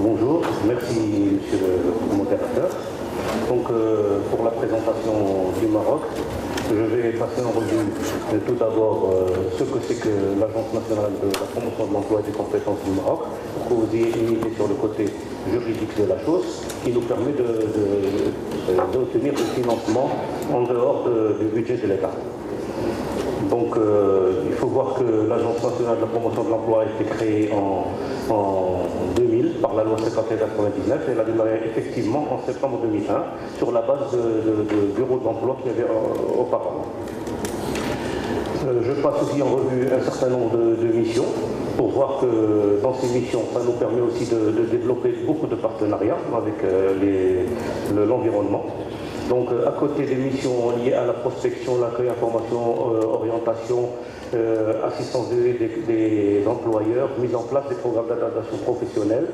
Bonjour, merci monsieur le modérateur. Donc pour la présentation du Maroc, je vais passer en revue tout d'abord ce que c'est que l'Agence nationale de la promotion de l'emploi et des compétences du Maroc, pour que vous ayez une idée sur le côté juridique de la chose, qui nous permet d'obtenir du financement en dehors du budget de l'État. Donc il faut voir que l'Agence nationale de la promotion de l'emploi a été créée en 2000 par la loi 51/99 et elle a démarré effectivement en septembre 2001 sur la base de bureaux d'emploi qu'il y avait auparavant. Je passe aussi en revue un certain nombre de missions pour voir que dans ces missions, ça nous permet aussi de développer beaucoup de partenariats avec l'environnement. Donc à côté des missions liées à la prospection, l'accueil, information, orientation, assistance des employeurs, mise en place des programmes d'adaptation professionnelle.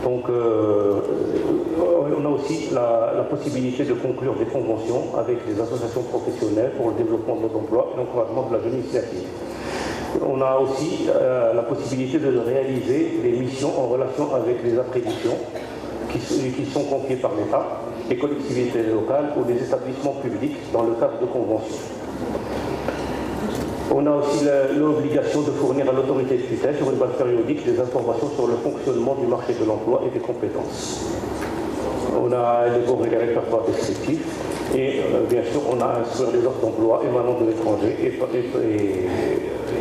Donc on a aussi la possibilité de conclure des conventions avec des associations professionnelles pour le développement de l'emploi et l'encouragement de la jeune initiative. On a aussi la possibilité de réaliser des missions en relation avec les attributions qui sont confiées par l'État, les collectivités locales ou les établissements publics dans le cadre de conventions. On a aussi l'obligation de fournir à l'autorité de tutelle sur une base périodique des informations sur le fonctionnement du marché de l'emploi et des compétences. On a élaboré les répertoires descriptifs et bien sûr on a instruit les offres d'emploi émanant de l'étranger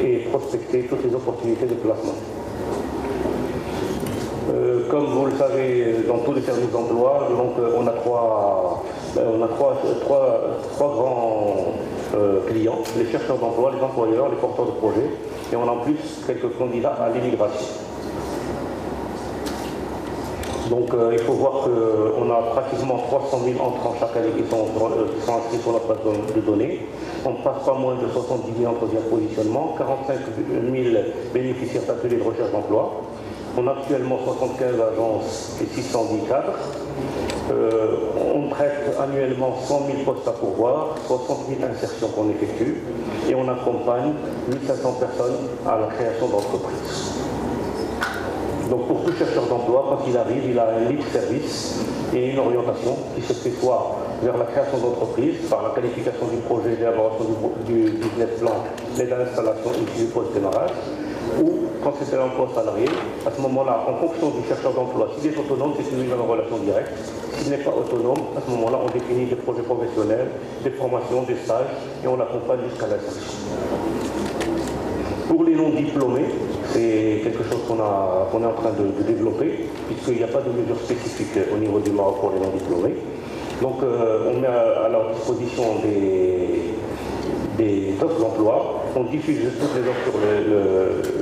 et prospecter toutes les opportunités de placement. Comme vous le savez, dans tous les services d'emploi, on a trois grands clients, les chercheurs d'emploi, les employeurs, les porteurs de projets, et on a en plus quelques candidats à l'immigration. Donc il faut voir qu'on a pratiquement 300 000 entrants chaque année qui sont inscrits sur notre base de données. On ne passe pas moins de 70 000 entretiens de positionnement, 45 000 bénéficiaires d'ateliers de recherche d'emploi. On a actuellement 75 agences et 610 cadres. On traite annuellement 100 000 postes à pourvoir, 60 000 insertions qu'on effectue et on accompagne 1500 personnes à la création d'entreprises. Donc pour tout chercheur d'emploi, quand il arrive, il a un libre service et une orientation qui se fait soit vers la création d'entreprise, par la qualification du projet, l'élaboration du business plan, l'aide à l'installation et du post-démarrage, ou quand c'est un emploi salarié, à ce moment-là, en fonction du chercheur d'emploi, s'il est autonome, c'est une relation directe. S'il n'est pas autonome, à ce moment-là, on définit des projets professionnels, des formations, des stages, et on l'accompagne jusqu'à l'insertion. Pour les non-diplômés, c'est quelque chose qu'on est en train de développer, puisqu'il n'y a pas de mesures spécifiques au niveau du Maroc pour les non-diplômés. Donc on met à leur disposition des offres d'emploi, on diffuse toutes les offres sur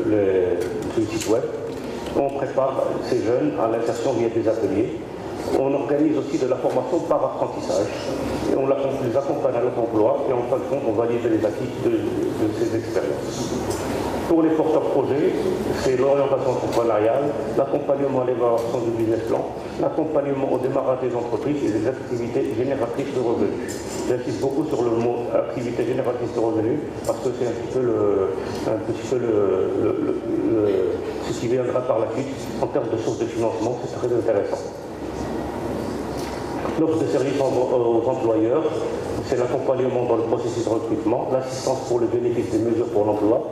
le site web, on prépare ces jeunes à l'insertion via des ateliers, on organise aussi de la formation par apprentissage, et on les accompagne à leur emploi et en fin de compte on valide les acquis de ces expériences. Pour les porteurs projets, c'est l'orientation entrepreneuriale, l'accompagnement à l'évaluation du business plan, l'accompagnement au démarrage des entreprises et des activités génératrices de revenus. J'insiste beaucoup sur le mot activité génératrice de revenus parce que c'est un petit peu ce qui viendra par la suite en termes de sources de financement, c'est très intéressant. L'offre de services aux employeurs, c'est l'accompagnement dans le processus de recrutement, l'assistance pour le bénéfice des mesures pour l'emploi,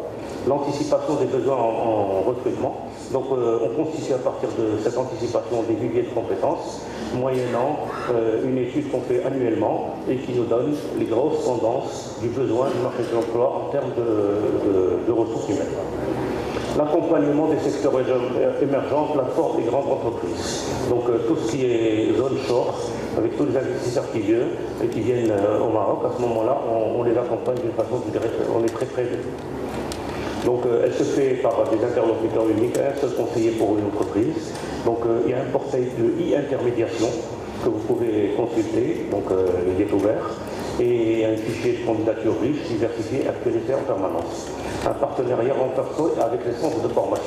l'anticipation des besoins en recrutement. Donc on constitue à partir de cette anticipation des viviers de compétences, moyennant une étude qu'on fait annuellement et qui nous donne les grosses tendances du besoin du marché de l'emploi en termes de ressources humaines. L'accompagnement des secteurs émergents, plateformes et grandes entreprises. Donc tout ce qui est zone shore, avec tous les investisseurs qui viennent au Maroc, à ce moment-là, on les accompagne d'une façon, je dirais, on est très près d'eux. Donc elle se fait par des interlocuteurs uniques, un seul conseiller pour une entreprise. Donc il y a un portail de e-intermédiation que vous pouvez consulter, donc il est ouvert, et un fichier de candidature riche, diversifié, actualisé en permanence. Un partenariat renforcé avec les centres de formation.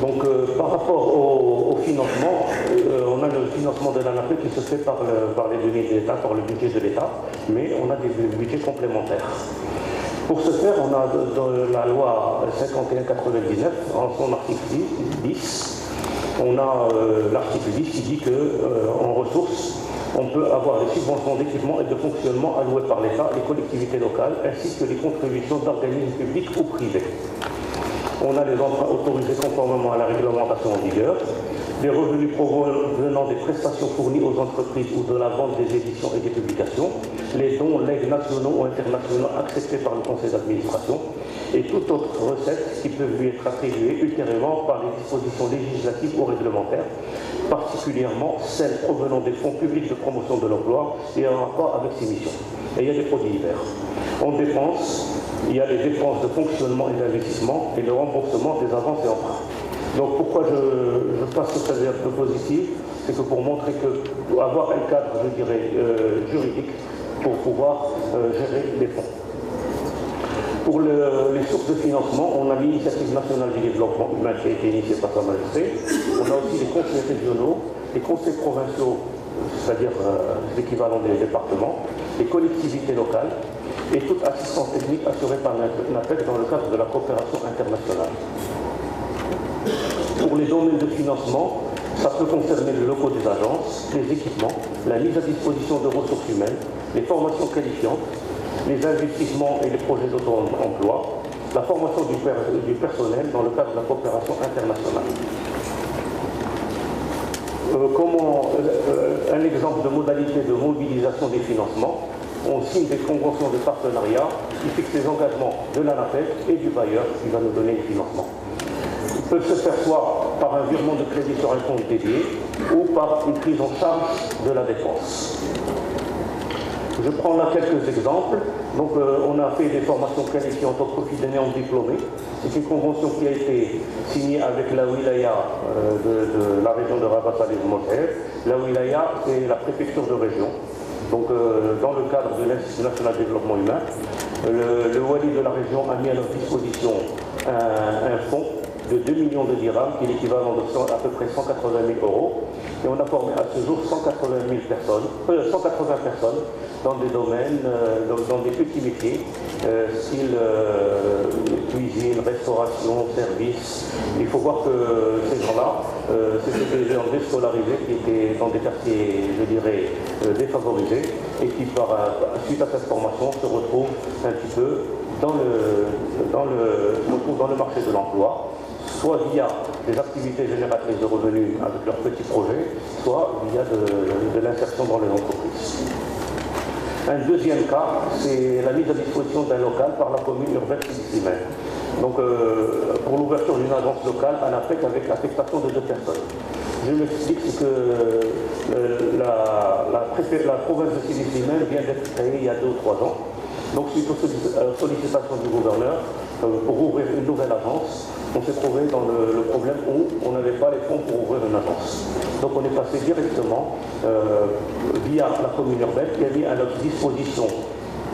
Donc par rapport au financement, on a le financement de l'ANAPE qui se fait par les données de l'État, par le budget de l'État, mais on a des budgets complémentaires. Pour ce faire, on a dans la loi 51/99, en son article 10, on a l'article 10 qui dit qu'en ressources, on peut avoir des subventions d'équipement et de fonctionnement allouées par l'État, les collectivités locales, ainsi que les contributions d'organismes publics ou privés. On a les emprunts autorisés conformément à la réglementation en vigueur, des revenus provenant des prestations fournies aux entreprises ou de la vente des éditions et des publications, les dons, legs nationaux ou internationaux acceptés par le conseil d'administration, et toute autre recette qui peut lui être attribuée ultérieurement par les dispositions législatives ou réglementaires, particulièrement celles provenant des fonds publics de promotion de l'emploi et en rapport avec ses missions. Et il y a des produits divers. On dépense, il y a les dépenses de fonctionnement et d'investissement et le remboursement des avances et emprunts. Donc pourquoi je passe ce préserve positif, c'est que pour montrer que avoir un cadre, je dirais, juridique pour pouvoir gérer les fonds. Pour les sources de financement, on a l'Initiative nationale du développement humain qui a été initiée par Sa Majesté. On a aussi les conseils régionaux, les conseils provinciaux, c'est-à-dire l'équivalent des départements, les collectivités locales et toute assistance technique assurée par l'APEC dans le cadre de la coopération internationale. Pour les domaines de financement, ça peut concerner les locaux des agences, les équipements, la mise à disposition de ressources humaines, les formations qualifiantes, les investissements et les projets d'auto-emploi, la formation du personnel dans le cadre de la coopération internationale. Un exemple de modalité de mobilisation des financements, on signe des conventions de partenariat qui fixent les engagements de l'ANAPEC et du bailleur qui va nous donner le financement. Ils peuvent se faire soit par un virement de crédit sur un compte dédié ou par une prise en charge de la dépense. Je prends là quelques exemples. Donc on a fait des formations qualifiantes au profit des néo-diplômés. C'est une convention qui a été signée avec la wilaya de la région de Rabat-Salé-Mosher. La wilaya, c'est la préfecture de région. Donc dans le cadre de l'Institut national de développement humain, le wali de la région a mis à leur disposition un fonds de 2 millions de dirhams, qui est l'équivalent de à peu près 180 000 euros. Et on a formé à ce jour 180 personnes dans des domaines, dans des petits métiers, style cuisine, restauration, service. Il faut voir que ces gens-là, c'était des gens déscolarisés qui étaient dans des quartiers, je dirais, défavorisés, et qui, suite à cette formation, se retrouvent un petit peu dans le marché de l'emploi, soit via des activités génératrices de revenus avec leurs petits projets, soit via de l'insertion dans les entreprises. Un deuxième cas, c'est la mise à disposition d'un local par la commune urbaine Sidi-Slimane. Donc, pour l'ouverture d'une agence locale à l'APEC avec l'affectation de 2 personnes. Je m'explique, c'est que la province de Sidi-Slimane vient d'être créée il y a 2 ou 3 ans. Donc, suite aux sollicitations du gouverneur, pour ouvrir une nouvelle agence, on s'est trouvé dans le problème où on n'avait pas les fonds pour ouvrir une agence. Donc on est passé directement via la commune urbaine qui a mis à notre disposition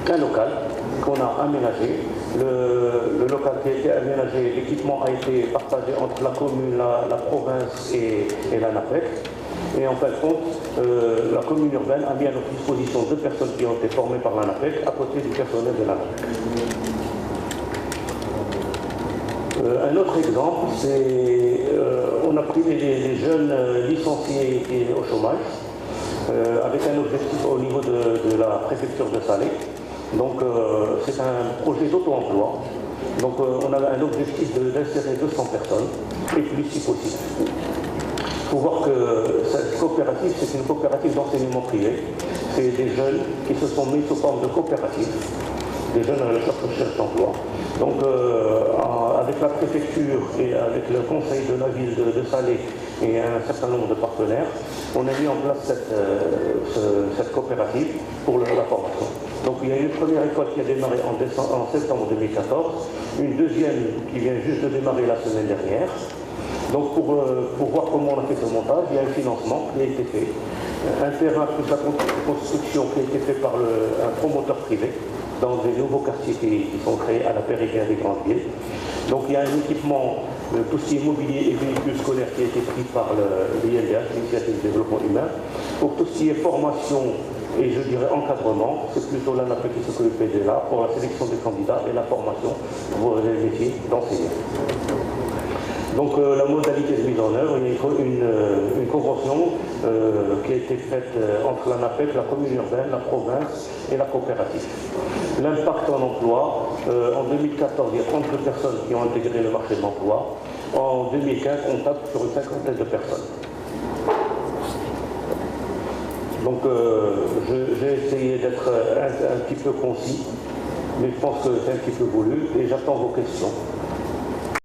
un local qu'on a aménagé. Le local qui a été aménagé, l'équipement a été partagé entre la commune, la province et l'ANAPEC. Et en fin de compte, la commune urbaine a mis à notre disposition 2 personnes qui ont été formées par l'ANAPEC à côté du personnel de l'ANAPEC. Un autre exemple, c'est on a pris des jeunes licenciés au chômage avec un objectif au niveau de la préfecture de Salé. Donc c'est un projet d'auto-emploi. Donc on a un objectif d'insérer 200 personnes et plus si possible. Il faut voir que cette coopérative, c'est une coopérative d'enseignement privé. C'est des jeunes qui se sont mis sous forme de coopérative, des jeunes à la recherche d'emploi. Donc avec la préfecture et avec le conseil de la ville de Salé et un certain nombre de partenaires, on a mis en place cette coopérative pour la formation. Donc il y a une première école qui a démarré en septembre 2014, une deuxième qui vient juste de démarrer la semaine dernière. Donc pour voir comment on a fait ce montage, il y a un financement qui a été fait, un terrain plus la construction qui a été fait par un promoteur privé dans des nouveaux quartiers qui sont créés à la périphérie des grandes villes. Donc il y a un équipement, tout ce qui est mobilier et véhicules scolaires qui a été pris par l'INDH, l'Initiative de développement humain, pour tout ce qui est formation Et je dirais encadrement, c'est plutôt l'ANAPEC qui s'occupe de là pour la sélection des candidats et la formation pour les métiers d'enseignants. Donc la modalité de mise en œuvre, il y a une convention qui a été faite entre l'ANAPEC, la commune urbaine, la province et la coopérative. L'impact en emploi, en 2014, il y a 32 personnes qui ont intégré le marché de l'emploi. En 2015, on tape sur une cinquantaine de personnes. Donc j'ai essayé d'être un petit peu concis, mais je pense que c'est un petit peu voulu et j'attends vos questions.